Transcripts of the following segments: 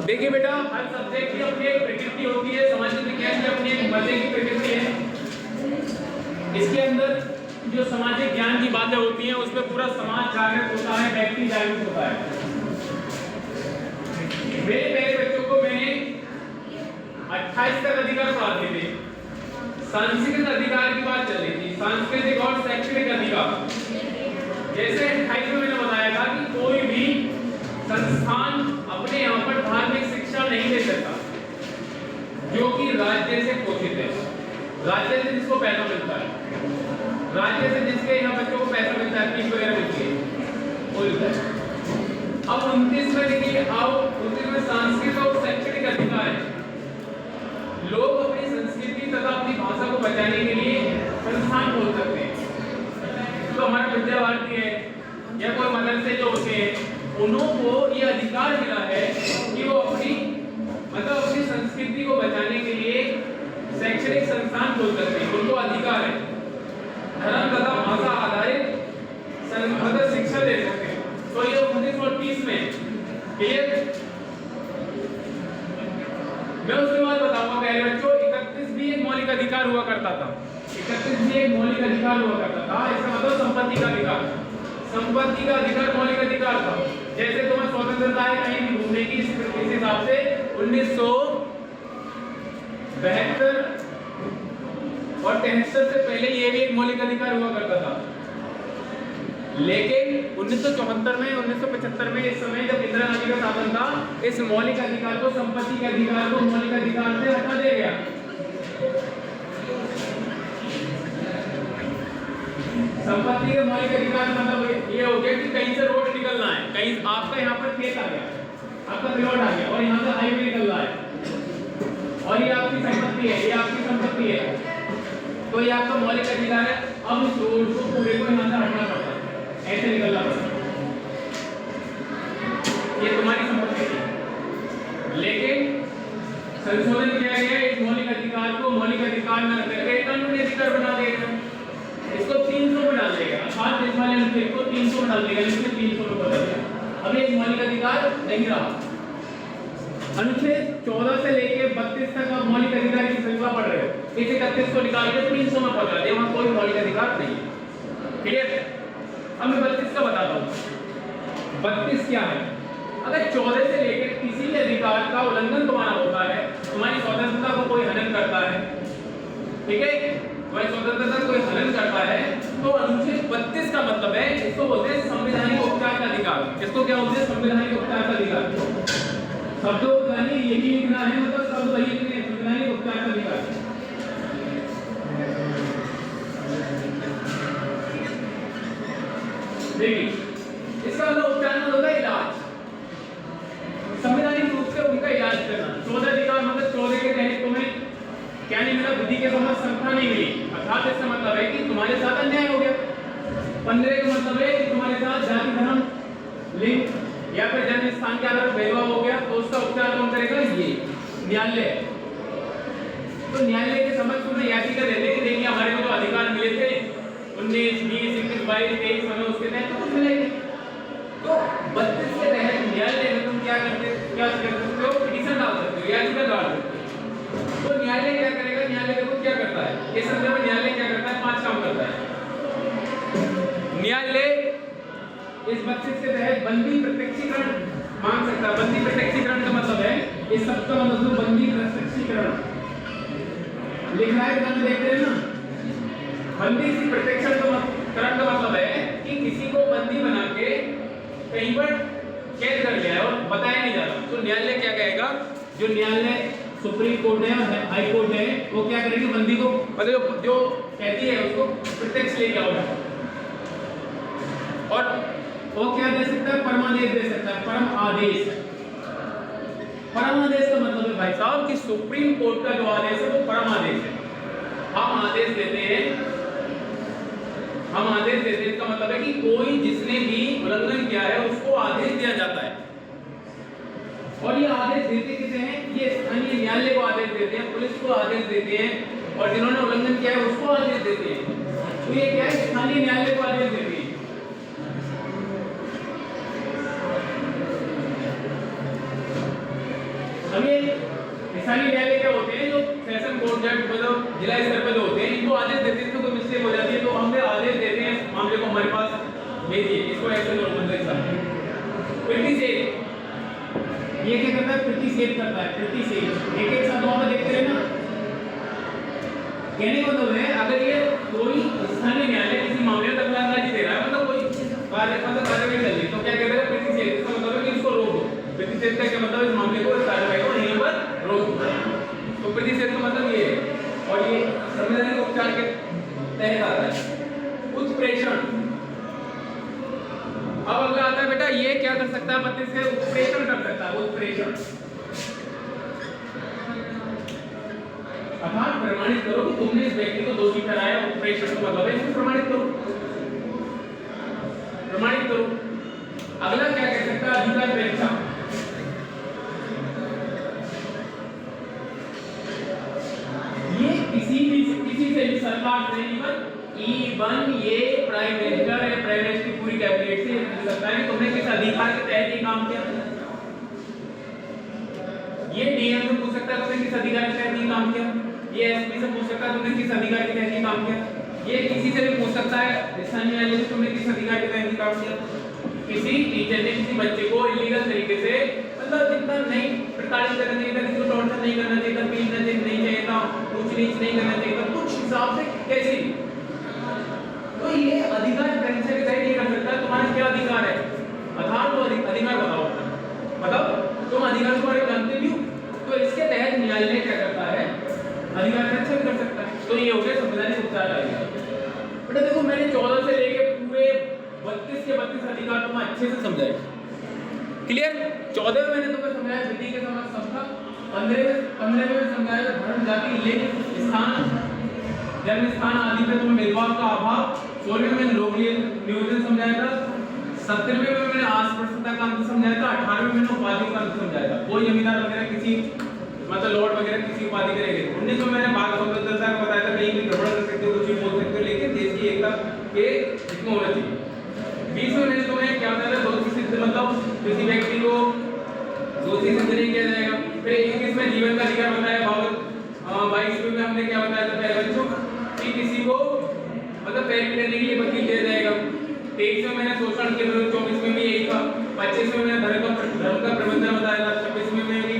देखिए बेटा, हर सब्जेक्ट की अपनी एक प्रकृति होती है, सामाजिक विज्ञान की अपनी एक मजे की प्रकृति है। इसके अंदर जो सामाजिक ज्ञान की बातें होती हैं उसमें पूरा समाज जागृत होता है, व्यक्ति जागृत होता है। मेरे पहले बच्चों को मैंने 28 तक अधिकार पढ़ाते थे। सांस्कृतिक अधिकार की बात चल रही थी, सांस्कृतिक और शैक्षणिक अधिकार। जैसे 28 में मैंने बताया था कि कोई भी संस्थान अपने यहाँ पर धार्मिक शिक्षा नहीं दे सकता जो कि राज्य से पोषित है, राज्य से जिसको पैसा मिलता है, राज्य से जिसके यहाँ बच्चों को पैसा मिलता है, फीस वगैरह मिलती है, वो मिलता है। अब 29 में देखिए, आओ 29 में सांस्कृतिक और शैक्षणिक अधिकार है। लोग अपनी संस्कृति तथा अपनी भाषा को बचाने के लिए संस्थान खोल सकते हैं। तो हमारा विद्या भारती है या कोई मदरसे जो होते हैं, उनको ये अधिकार मिला है कि वो अपनी अपनी संस्कृति को बचाने के लिए शैक्षणिक संस्थान खोल सकते हैं, उनको अधिकार है। धर्म तथा भाषा आधारित शिक्षा दे सकते हैं। तो ये 1930 में क्लियर। मैं उसके बाद बताऊंगा पहले बच्चों, 31 भी एक मौलिक अधिकार हुआ करता था। 31 भी एक मौलिक अधिकार हुआ करता था। इसका मतलब संपत्ति का अधिकार, संपत्ति का अधिकार मौलिक अधिकार था। जैसे तुम्हें स्वतंत्रता है कहीं भी घूमने की, इस हिसाब से 1972 और 73 से पहले ये भी एक मौलिक अधिकार हुआ करता था। लेकिन 1974 में 1975 में, इस समय जब इंदिरा गांधी का शासन था, इस मौलिक अधिकार को, संपत्ति के अधिकार को मौलिक अधिकार से हटा दिया गया। संपत्ति के मौलिक अधिकार मतलब ये हो गया कि कहीं से रोड निकलना है, कहीं आपका यहाँ पर खेत आ गया, आपका प्लॉट आ गया और यहाँ से हाईवे निकल रहा है और ये आपकी संपत्ति है, ये आपकी संपत्ति है, तो ये आपका मौलिक अधिकार है। अब इस रोड को पूरे को यहाँ से हटना पड़ता है, ऐसे निकलना पड़ता है, ये तुम्हारी संपत्ति थी। लेकिन संशोधन किया गया, इस मौलिक अधिकार को मौलिक अधिकार न करके कानूनी अधिकार बना देगा। इसको 300 में डाल देगा, अर्थात इस वाले अनुच्छेद को 300 में डाल देगा, इसमें 300 में बदल देगा। अब ये मौलिक अधिकार नहीं रहा। अनुच्छेद 14 से लेकर 32 तक आप मौलिक अधिकार की श्रृंखला पढ़ रहे हो, इस 31 को निकाल के 300 में पकड़ा दे, वहां कोई मौलिक अधिकार नहीं है। क्लियर? अब मैं 32 का बताता हूँ। 32 क्या है? अगर 14 से लेकर किसी भी अधिकार का उल्लंघन तुम्हारा होता है, तुम्हारी स्वतंत्रता को कोई हनन करता है, ठीक है, तुम्हारी स्वतंत्रता कोई हनन करता है, तो अनुच्छेद 32 का मतलब है, इसको बोलते हैं संवैधानिक उपचार का अधिकार। इसको क्या बोलते हैं? संवैधानिक उपचार का अधिकार। शब्दों को यही लिखना है, मतलब शब्द वही लिखने हैं, संवैधानिक उपचार का अधिकार। देखिए, इसका मतलब उपचार मतलब होता है इलाज, संवैधानिक रूप से उनका इलाज करना। 14 अधिकार मतलब 14 के तहत तुम्हें क्या नहीं मिला? बुद्धि के समझ संस्था नहीं मिली, अर्थात इसका मतलब है कि तुम्हारे साथ अन्याय हो गया। 15 का मतलब है कि तुम्हारे साथ जाति, धर्म, लिंग या फिर जन्म स्थान के आधार पर भेदभाव हो गया, तो उसका उपचार कौन करेगा? ये न्यायालय। तो न्यायालय के समझ तुम्हें याचिका देते कि देखिए हमारे को जो अधिकार मिले थे 19, 20, 21, 22, 23 हमें उसके तहत कुछ मिलेंगे। तो 32 के तहत न्यायालय में तुम क्या कर सकते हो? पिटीशन डाल सकते हो, याचिका डाल सकते हो। तो न्यायालय क्या करेगा? न्यायालय देखो क्या करता है, इस संदर्भ में न्यायालय क्या करता है? 5 काम करता है। न्यायालय इस 32 के तहत बंदी प्रत्यक्षीकरण मांग सकता है। बंदी प्रत्यक्षीकरण का मतलब है, इस शब्द का मतलब बंदी प्रत्यक्षीकरण लिख रहा है, ध्यान देखते हैं ना। बंदी प्रत्यक्षीकरण का मतलब है कि किसी को बंदी बना के कहीं पर कैद कर लिया है और बताया नहीं जा रहा, तो न्यायालय क्या कहेगा? जो न्यायालय सुप्रीम कोर्ट है, हाई कोर्ट है, वो क्या करेगी? बंदी को मतलब जो कहती है उसको प्रत्यक्ष ले जाओ, और वो क्या दे सकता है? परमादेश दे सकता है, परम आदेश। परम आदेश का मतलब है भाई साहब कि सुप्रीम कोर्ट का जो आदेश है वो परम आदेश है। हम आदेश देते हैं, हम आदेश देते हैं, इसका मतलब है कि कोई जिसने भी उल्लंघन किया है उसको आदेश दिया जाता है। और ये आदेश देते किसे हैं? ये स्थानीय न्यायालय को आदेश देते हैं, पुलिस को आदेश देते हैं, और जिन्होंने उल्लंघन किया है उसको आदेश देते हैं। तो ये क्या है? स्थानीय न्यायालय को आदेश देते हैं। अब ये स्थानीय न्यायालय क्या होते हैं, जो सेशन कोर्ट जज मतलब जिला स्तर पर जो होते हैं, इनको आदेश देते हैं, इसमें कोई मिस्टेक हो जाती है तो हमने आदेश देते हैं मामले को हमारे पास भेजिए, इसको ऐसे लो मतलब प्रिटिसेज ये क्या करता है, प्रिटिसेज करता है, प्रिटिसेज एक एक साथ दोनों देखते हैं ना। कहने को मतलब है अगर ये कोई स्थानीय न्यायालय किसी मामले में दखलंदाजी दे रहा है, मतलब कोई कार्रवाई चल रही, तो क्या कहते हैं प्रिटिसेज, इसका मतलब है कि इसको रोक दो। प्रिटिसेज का क्या मतलब है, इस मामले को, इस कार्रवाई को यहीं पर रोक दो। तो प्रिटिसेज का मतलब ये है, और ये संवैधानिक उपचार के तहत आता है। उत्प्रेषण, अब अगला आता है बेटा, ये क्या कर सकता है, 32 से उत्प्रेषण कर सकता है, उत्प्रेषण अर्थात प्रमाणित करो कि तुमने इस व्यक्ति को दोषी ठहराया। उत्प्रेषण का मतलब है इसको प्रमाणित करो, प्रमाणित करो। अगला क्या कह सकता है, अधिकार परीक्षा, ये किसी से भी सरकार से इवन ये प्राइम मिनिस्टर या प्राइम मिनिस्टर की पूरी कैबिनेट से पूछ सकता है कि तुमने किस अधिकार के तहत ये काम किया। ये डीएम से पूछ सकता है तुमने किस अधिकार के तहत ये काम किया, ये एसपी से पूछ सकता है तुमने किस अधिकार के तहत ये काम किया, ये किसी से भी पूछ सकता है स्थानीय न्यायालय से तुमने किस अधिकार के तहत ये काम किया। किसी टीचर ने किसी बच्चे को इलीगल तरीके से मतलब जितना नहीं प्रताड़ित करना चाहिए था, किसी को टॉर्चर नहीं करना चाहिए था, पीटना नहीं चाहिए था, ऊंच नीच नहीं करना चाहिए था, कुछ हिसाब से कैसे, तो ये अधिकार परीक्षा के तहत ये कर सकता है। तुम्हारा क्या अधिकार है, अर्थात वो अधिकार बताओ, मतलब तुम अधिकार के बारे में जानते भी हो, तो इसके तहत न्यायालय क्या करता है, अधिकार परीक्षा भी कर सकता है। तो ये हो गया संवैधानिक उपचार आएगा। बेटा देखो मैंने 14 से लेके पूरे 32 के 32 अधिकार तुम्हें अच्छे से समझाए, क्लियर। 14 में मैंने तुम्हें समझाया विधि के समझ सबका, 15 में समझाया धर्म जाति लिंग स्थान जन्म स्थान आदि पे तुम्हें भेदभाव का अभाव, 16वें में लोक नियोजन समझाया था, 17वें में मैंने अस्पृश्यता का अंत समझाया था, 18वें में उपाधि का अंत समझाया था, कोई जमींदार वगैरह किसी मतलब लॉर्ड वगैरह किसी उपाधि के रहेंगे। 19 में मैंने बात स्वतंत्रता का बताया था, कहीं भी गड़बड़ कर सकते हो, कुछ भी बोल सकते हो, लेकिन देश की एकता के इसमें होना चाहिए। 20 में मैंने तुम्हें क्या बताया था, दोषी सिद्ध मतलब किसी व्यक्ति को दोषी सिद्ध नहीं किया जाएगा। फिर 21 में जीवन का अधिकार बताया बाबत, 22 में हमने क्या बताया था पहले बच्चों कि किसी को मतलब पैरवी करने के लिए वकील दिया जाएगा। 23 में मैंने शोषण के विरुद्ध, 24 में भी यही था, 25 में मैंने धर्म का प्रबंधन बताया था, 26 में मैं भी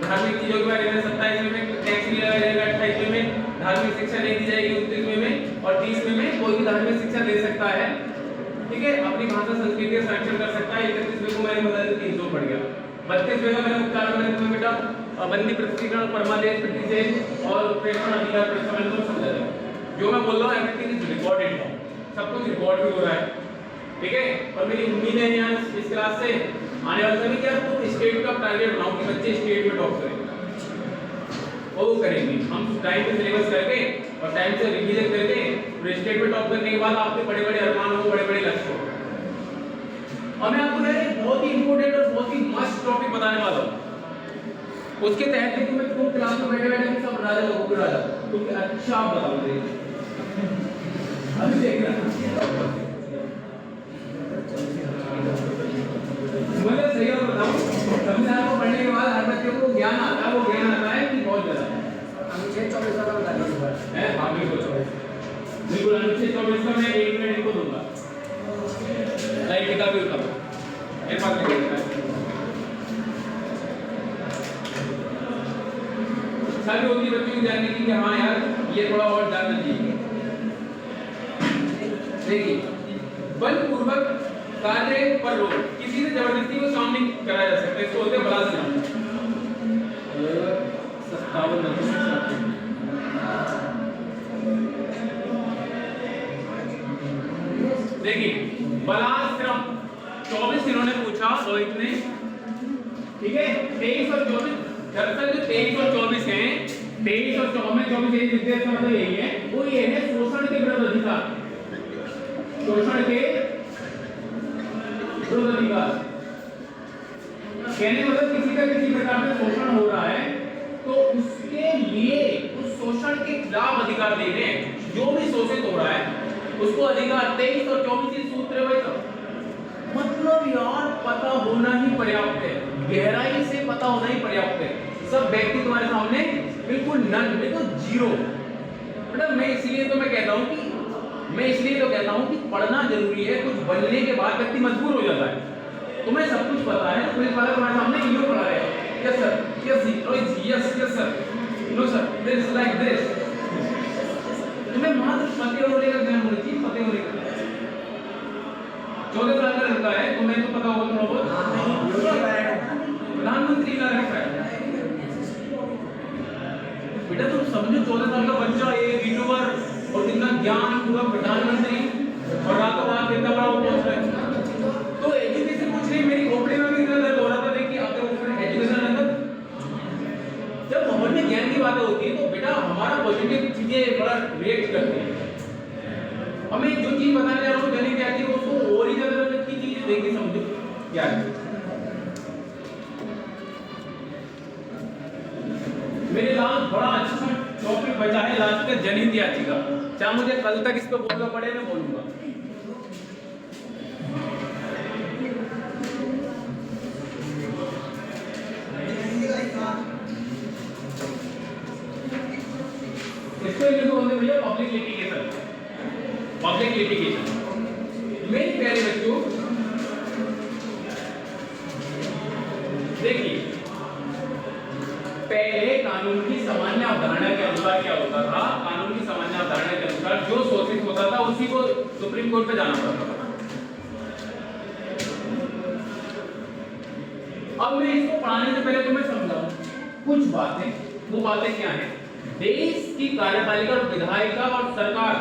धार्मिक चीजों के बारे में, 27 में टैक्स नहीं लगाया जाएगा, 28 में धार्मिक शिक्षा नहीं दी जाएगी, 29 में और 30 में कोई भी धार्मिक शिक्षा दे सकता है, ठीक है, अपनी भाषा संस्कृति का संरक्षण कर सकता है। 31 को मैंने बताया 300 पड़ गया। 32 में मैंने उपचार में तुम्हें बेटा बंदी प्रतिकरण परमादेश प्रतिषेध और उत्प्रेषण अधिकार प्रश्न को समझा जाए। जो मैं बोल रहा हूँ एवरीथिंग इज रिकॉर्डेड, सब कुछ रिकॉर्ड भी हो रहा है, ठीक है। और मेरी उम्मीद है यहाँ इस क्लास से आने वाले समय क्या तुम स्टेट का टारगेट बनाओ कि बच्चे स्टेट में टॉप करें, वो करेंगे। हम टाइम पे सिलेबस करके और टाइम से रिवीजन करके फिर स्टेट में टॉप करने के बाद आपके बड़े बड़े अरमान हो, बड़े बड़े लक्ष्य हो। और मैं आपको एक बहुत ही इंपॉर्टेंट और बहुत ही मस्त टॉपिक बताने वाला हूँ, उसके तहत देखो मैं तुम क्लास में बैठे बैठे सब राजा लोगों को राजा तुम अच्छा आप बताओ अभी देख रहा मुझे सही और बताओ, संविधान को पढ़ने के बाद हर बच्चे को ज्ञान आता है, वो ज्ञान आता है कि बहुत ज्यादा अनुच्छेद 24 का बता दीजिए है। हाँ बिल्कुल अनुच्छेद 24 का मैं 1 मिनट इनको दूंगा, लाइक का भी उठा मेरे पास लिखा है सारी होती बच्चों को जानने की कि हाँ यार ये थोड़ा और जानना चाहिए। देखिए बलपूर्वक कार्य पर रोक, किसी से जबरदस्ती को काम नहीं कराया जा सकता, इसको बोलते हैं बलात्कार। 57 देखिए बलात्कार 24 इन्होंने पूछा रोहित ने, ठीक है। 23 और 24 दरअसल जो 23 और 24 हैं, 23 और 24 यही विद्यार्थी मतलब यही है, वो ये है शोषण के विरुद्ध अधिकार, शोषण के विरुद्ध अधिकार। कहने मतलब किसी का किसी प्रकार से शोषण हो रहा है तो उसके लिए उस शोषण के खिलाफ अधिकार देने, जो भी शोषित हो रहा है उसको अधिकार। 23 और 24 सूत्र है भाई, मतलब यार पता होना ही पर्याप्त है, गहराई से पता होना ही पर्याप्त है। सब व्यक्ति तुम्हारे सामने बिल्कुल नन, बिल्कुल जीरो। मतलब मैं इसलिए तो कहता हूँ कि पढ़ना जरूरी है। कुछ बनने के बाद व्यक्ति मजबूर हो जाता है। तुम्हें सब कुछ पता है, पुलिस वाला तुम्हारे सामने हीरो पढ़ा रहा है, yes sir, yes yes sir, no sir, this like this. तुम्हें मात्र पते होने का ज्ञान होना चाहिए, पते होने का। 14 साल का लड़का है, तुम्हें तो पता होगा थोड़ा बहुत, प्रधानमंत्री का रखा है बेटा। तुम समझो 14 साल का बच्चा, एक यूट्यूबर और कितना ज्ञान, पूरा प्रधानमंत्री, और रातों रात कितना बड़ा वो पहुंच रहा है। तो एजुकेशन कुछ नहीं, मेरी खोपड़ी में भी इतना दर्द हो रहा था। देखिए अगर एजुकेशन अंदर जब माहौल में ज्ञान की बातें होती है तो बेटा हमारा पॉजिटिव चीजें बड़ा रिएक्ट करती है। हमें जो चीज बताने जा रहा हूँ जाने क्या चीज, उसको और ही ज्यादा अच्छी चीज देखिए, समझो क्या है। मेरे लाल बड़ा अच्छा सा टॉपिक बचा है लास्ट का, जनहित याचिका। चाहे मुझे कल तक इस पे बोलना पड़े, मैं बोलूंगा। इसको इंग्लिश में बोलते भैया पब्लिक लिटिगेशन। पब्लिक लिटिगेशन मेरे प्यारे बच्चों देखिए, पहले कानून की सामान्य अवधारणा के अनुसार क्या होता था? कानून की सामान्य अवधारणा के अनुसार जो शोषित होता था उसी को सुप्रीम कोर्ट पे जाना पड़ता था। अब मैं इसको पढ़ाने से पहले तुम्हें समझाऊं कुछ बातें। वो बातें क्या हैं? देश की कार्यपालिका और विधायिका और सरकार,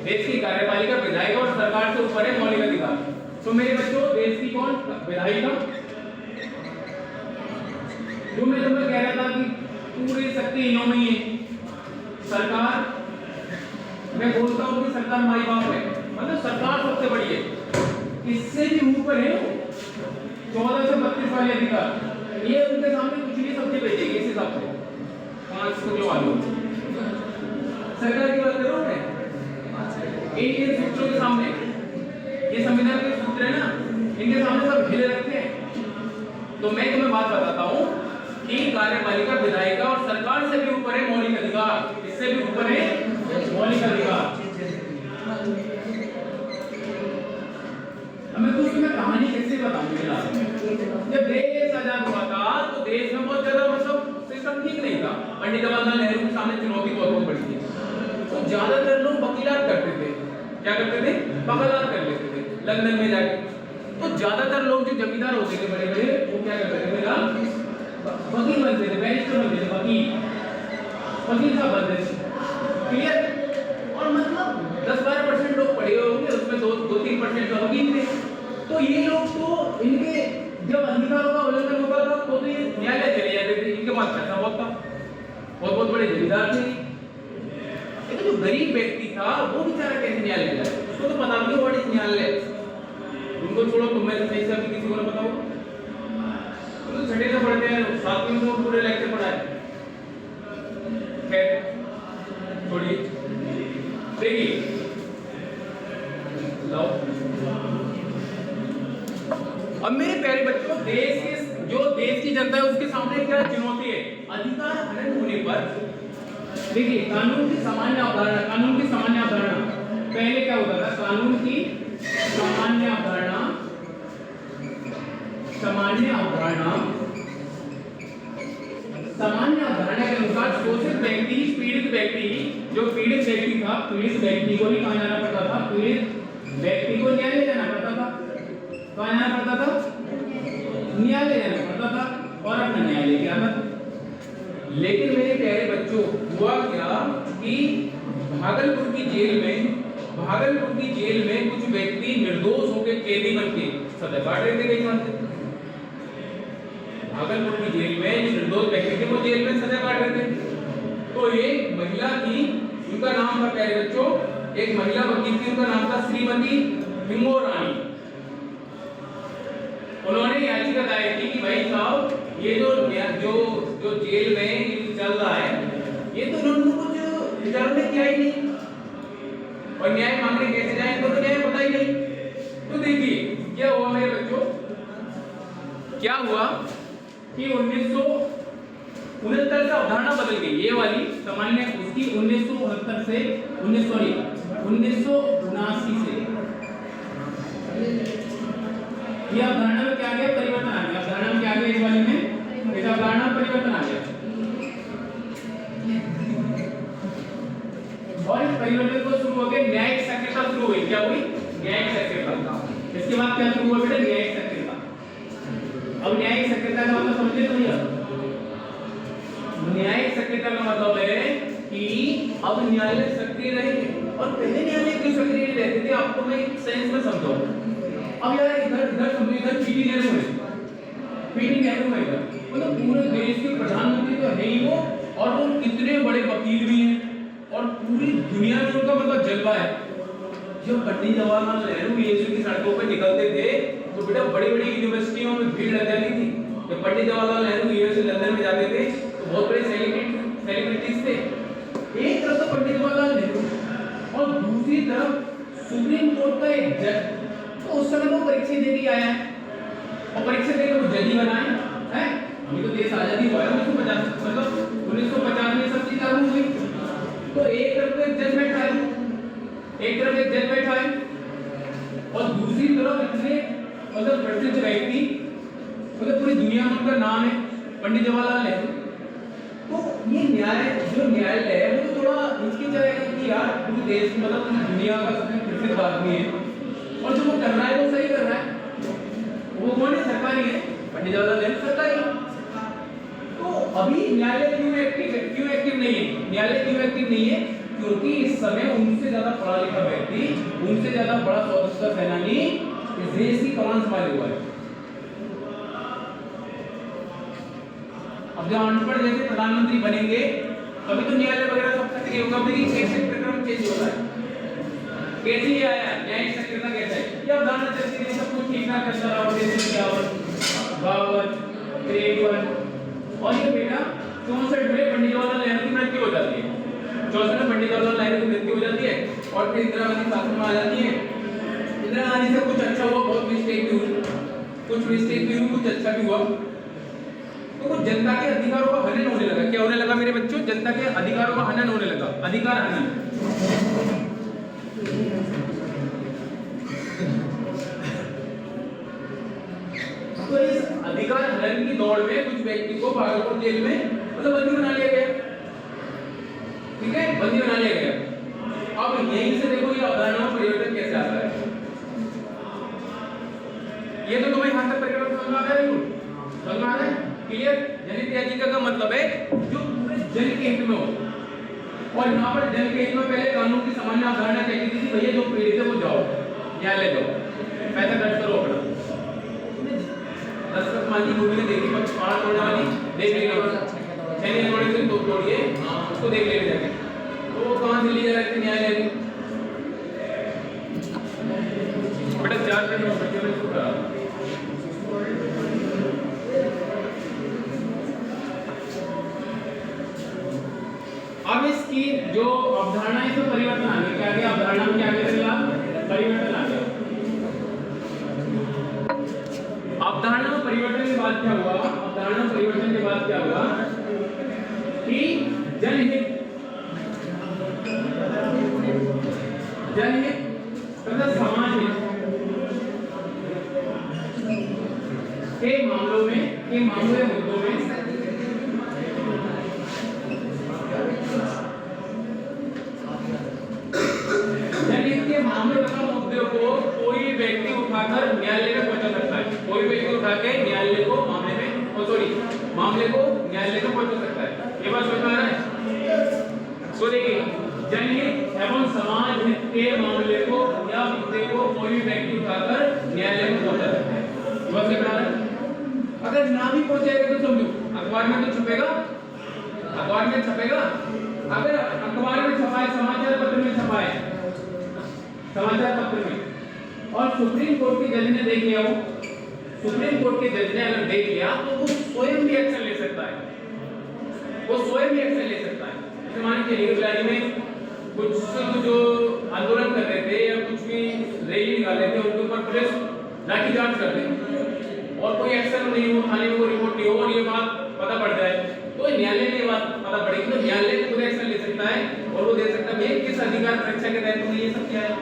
देश की कार्यपालिका, विधायिका और सरकार से ऊपर है मौलिक अधिकार। तो मेरे बच्चों, देश की कौन? विधायिका। जो मैं तुम्हें कह रहा था कि पूरी शक्ति इन्हों में है। सरकार, मैं बोलता हूँ कि सरकार माई बाप है, मतलब सरकार सबसे बड़ी है। इससे भी ऊपर है 14 से 32 वाले अधिकार। ये उनके सामने कुछ भी सब्जी बेचेगी इस हिसाब से 500 किलो आलू। सरकार की बात कर रहा हूँ मैं, इंडियन सूत्रों के सामने, ये संविधान के सूत्र है ना, इनके सामने सब ढीले रखते हैं। तो मैं तुम्हें बात बताता हूँ कि कार्यपालिका, विधायिका और सरकार से भी ऊपर है मौलिक अधिकार। इससे भी ऊपर है मौलिक अधिकार। मैं तो उसमें कहानी कैसे बताऊंगा? जब देश आजाद हुआ था तो देश में बहुत ज्यादा मतलब सिस्टम ठीक नहीं था। पंडित जवाहरलाल नेहरू के सामने चुनौती बहुत बड़ी थी। तो ज्यादातर लोग वकीलात करते थे। क्या करते थे? वकालत कर लेते थे लंदन में जाके। तो ज्यादातर लोग जो जमींदार होते थे बड़े बड़े, वो क्या करते थे? मेरा वकील बनते थे, बैरिस्टर बनते थे, वकील साहब बनते थे। क्लियर? और मतलब 10-12% लोग पढ़े हुए होंगे, उसमें 2-3% वकील थे। तो ये लोग तो इनके जब अधिकारों का उल्लंघन होता था तो ये न्यायालय चले जाते थे। इनके पास पैसा बहुत था, बहुत बड़े जमींदार थे। लेकिन जो गरीब व्यक्ति था वो बेचारा कैसे न्यायालय जाए? उसको तो पता नहीं व्हाट इज न्यायालय। उनको छोड़ो, तुम में से सही से अभी किसी को ना पता हो। तो छठे से पढ़ते हैं, साथ में तो पूरे लेक्चर पढ़ा है। खैर छोड़िए, देखिए लो। अब मेरे प्यारे बच्चों, देश के जो देश की जनता है उसके सामने क्या चुनौती है? अधिकार हनन होने पर देखिए कानून की सामान्य अवधारणा, कानून की सामान्य अवधारणा पहले क्या होता था? कानून की सामान्य अवधारणा, सामान्य अवधारणा के अनुसार शोषित व्यक्ति, पीड़ित व्यक्ति, जो पीड़ित व्यक्ति था, पीड़ित व्यक्ति को ही कहाँ जाना पड़ता था? पीड़ित व्यक्ति को न्यायालय जाना पड़ता था। कहाँ जाना पड़ता था? न्यायालय जाना पड़ता था और अपना न्यायालय किया था। लेकिन मेरे प्यारे बच्चों, हुआ क्या कि भागलपुर की जेल में कुछ व्यक्ति निर्दोष होकर कैदी बनके सजा काट रहे थे। कई बार भागलपुर की जेल में निर्दोष व्यक्ति थे, वो जेल में सजा काट रहे थे। तो एक महिला थी, उनका नाम था प्यारे बच्चों, एक महिला वकील थी, उनका नाम था श्रीमती हिंगो रानी। उन्होंने याचिका दायर की कि भाई साहब, ये जो जेल में चल रहा है, ये तो उन्होंने कुछ विचार में किया ही नहीं, और न्याय मांगने कैसे जाए इनको तो न्याय पता ही नहीं। तो देखिए क्या हुआ मेरे बच्चों, क्या हुआ कि 1900 69 से अवधारणा बदल गई, ये वाली सामान्य उसकी 1969 से 1979 से ये अवधारणा में क्या आ गया, परिवर्तन आ गया। अवधारणा में क्या आ गया, इस वाली में इस अवधारणा में परिवर्तन आ गया। और इस परिवर्तन को शुरू हो गया न्यायिक सक्रियता शुरू हुई। क्या हुई, न्यायिक सक्रियता। इसके बाद क्या शुरू हुआ बेटा, न्यायिक सक्रियता। अब न्यायिक सक्रियता का मतलब समझे तो भैया, न्यायिक सक्रियता का मतलब है कि अब न्यायालय सक्रिय रहेंगे। और पहले न्यायालय क्यों सक्रिय नहीं रहते थे, आपको मैं एक सेंस में समझाऊं। अब यार इधर समझो, इधर पीटी नेहरू है, इधर मतलब पूरे देश के प्रधानमंत्री तो है ही वो, और वो कितने बड़े वकील भी हैं और पूरी दुनिया में उनका मतलब जलवा है। जब पंडित जवाहरलाल नेहरू यूएसए की सड़कों पर निकलते थे तो बेटा बड़ी बड़ी यूनिवर्सिटियों में भीड़ लग जाती थी। जब पंडित जवाहरलाल नेहरू यूएसए लंदन में जाते थे तो बहुत बड़े सेलिब्रिटीज थे। एक तरफ तो पंडित जवाहरलाल नेहरू और दूसरी तरफ सुप्रीम कोर्ट का एक जज। तो उस समय वो परीक्षा दे के आया है और परीक्षा देकर वो जज ही बनाए हैं। अभी तो देश आजादी हुआ है 1950, मतलब 1950 में सब चीज लागू हुई। तो एक तरफ एक जज बैठा है, और दूसरी तरफ इतने मतलब प्रसिद्ध व्यक्ति, मतलब पूरी दुनिया में उनका नाम है, पंडित जवाहरलाल नेहरू। तो ये न्यायालय है वो तो थोड़ा हिचकिचाएगा कि यार पूरे देश मतलब पूरी दुनिया का सबसे प्रसिद्ध आदमी है और जो वो कर रहा है वो सही कर रहा है। वो कौन है, सरकारी है, पंडित जवाहरलाल नेहरू सरकारी। तो अभी न्यायालय क्यों एक्टिव नहीं है, न्यायालय क्यों एक्टिव नहीं है, क्योंकि इस समय उनसे ज्यादा पढ़ा लिखा व्यक्ति, उनसे ज्यादा बड़ा स्वतंत्रता सेनानी इस देश की कमान संभाले हुआ है। अब जब अनपढ़ जैसे प्रधानमंत्री बनेंगे अभी तो न्यायालय वगैरह सब सक्रिय होगा। कैसे प्रक्रम चेंज होता है, कैसे ही आया न्यायिक सक्रियता कैसे है, ये अवधारणा चलती है, सब कुछ ठीक ठाक चलता रहा। 52 53 और ये बेटा 64 में पंडित जवाहरलाल नेहरू की मृत्यु हो जाती है। 64 में पंडित जवाहरलाल नेहरू की मृत्यु हो जाती है और फिर इंदिरा गांधी शासन में आ जाती है। इंदिरा गांधी से कुछ अच्छा हुआ, बहुत मिस्टेक भी हुई, कुछ अच्छा भी हुआ। तो कुछ जनता के अधिकारों का हनन होने लगा। क्या होने लगा मेरे बच्चों, जनता के अधिकारों का हनन होने लगा, अधिकार हनन। तो इस अधिकार हनन की दौड़ में कुछ व्यक्ति को भागलपुर जेल में मतलब बंदी बना लिया गया, ठीक है, बंदी बना लिया गया। अब यहीं से देखो ये अवधारणा में परिवर्तन कैसे आता है। ये तो तुम्हें यहां तक परिवर्तन समझ में आ रहा है, बिल्कुल समझ में आ रहा है, क्लियर। जनहित याचिका का मतलब है जो पूरे जन के हित में हो। और यहाँ पर जन के हित में पहले कानून की सामान्य अवधारणा क्या कहती थी, भैया जो पीड़ित है वो जाओ न्यायालय जाओ, पैसा खर्च करो अपना। दस्तखत मांझी मूवी में देखी, 5 करोड़ वाली देख लेंगे, 6 करोड़ से 2 करोड़ ये उसको देख लेंगे जाके। तो वो कहाँ से ले जा रहे थे न्यायालय में, बेटा 4 करोड़ बच्चे में छूट रहा। अब इसकी जो अवधारणा है तो परिवर्तन आ गया। क्या गया अवधारणा में, क्या गया परिवर्तन आ गया। अवधारणा में परिवर्तन के बाद क्या हुआ, अवधारणा परिवर्तन के बाद क्या हुआ कि जनहित तथा समाज के मामलों में मुद्दों में जनहित के मामले तथा मुद्दों को कोई व्यक्ति उठाकर न्यायालय में पहुंचा सकता है। कोई व्यक्ति उठा के न्यायालय को मामले को न्यायालय में पहुंचा सकता है। ये बात समझ में आ रहा है। तो देखिए जनहित एवं समाज हित के मामले को या मुद्दे को कोई भी व्यक्ति उठाकर न्यायालय में पहुंचा सकता है। बस समझ में आ रहा है। अगर ना भी पहुंचेगा तो समझो अखबार में तो छपेगा, अगर अखबार में छपाए, समाचार पत्र में छपाए, समाचार पत्र में, और सुप्रीम कोर्ट के जज ने देख लिया, वो सुप्रीम कोर्ट के जज ने अगर देख लिया तो वो स्वयं भी एक्शन ले सकता है, जैसे मान लीजिए न्यूज़ में कुछ जो आंदोलन कर रहे थे या कुछ भी रैली निकाल रहे थे, उनके ऊपर पुलिस लाठीचार्ज कर दे और कोई एक्शन नहीं हो, थाने में कोई रिपोर्ट नहीं हो और ये बात पता पड़ जाए तो न्यायालय अधिकार परीक्षा के तहत तुम्हें ये सब क्या है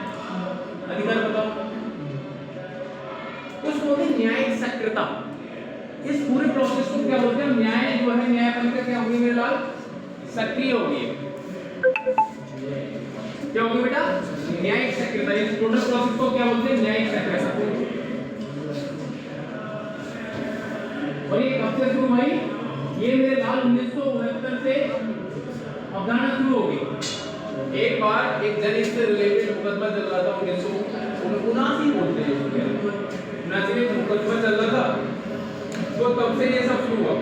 अधिकार बताओ। कुछ बोलते हैं न्यायिक सक्रियता। इस पूरे प्रोसेस को क्या बोलते हैं, न्याय जो है न्यायपालिका क्या होगी मेरे लाल, सक्रिय होगी। क्या होगी बेटा, न्यायिक सक्रियता। इस टोटल प्रोसेस को क्या बोलते हैं, न्यायिक सक्रियता। और ये कब से शुरू हुई, ये मेरे लाल 1969 से अवधारणा शुरू होगी। एक बार एक जनहित से रिलेटेड मुकदमा चल रहा था 1979 बोलते हैं इसको, 79 में मुकदमा चल रहा था, तो तब से ये सब शुरू हुआ।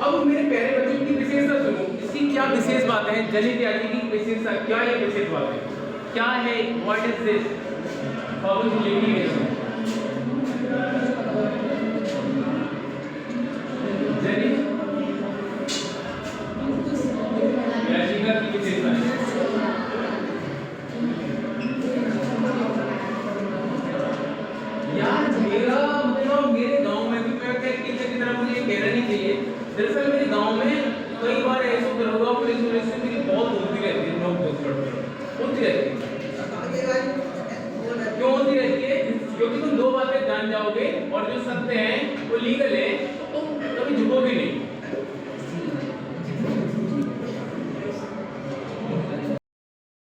अब मेरे प्यारे बच्चों की विशेषता सुनो, इसकी क्या विशेष बात है, जनहित याचिका की विशेषता क्या, ये विशेष बात है क्या है, व्हाट इज दिस लिटिगेशन। जनहित याचिका की विशेषता है यार, मेरा मतलब मेरे गांव में भी की तरह मुझे कहना नहीं चाहिए। दरअसल मेरे गांव में कई बार ऐसा दरोगा पुलिस से मेरी बहुत होती रहती है, होती रहती है। क्यों होती रहती है, क्योंकि तुम दो बातें जान जाओगे और जो सत्य है वो लीगल है तो तुम कभी झुकोगे नहीं।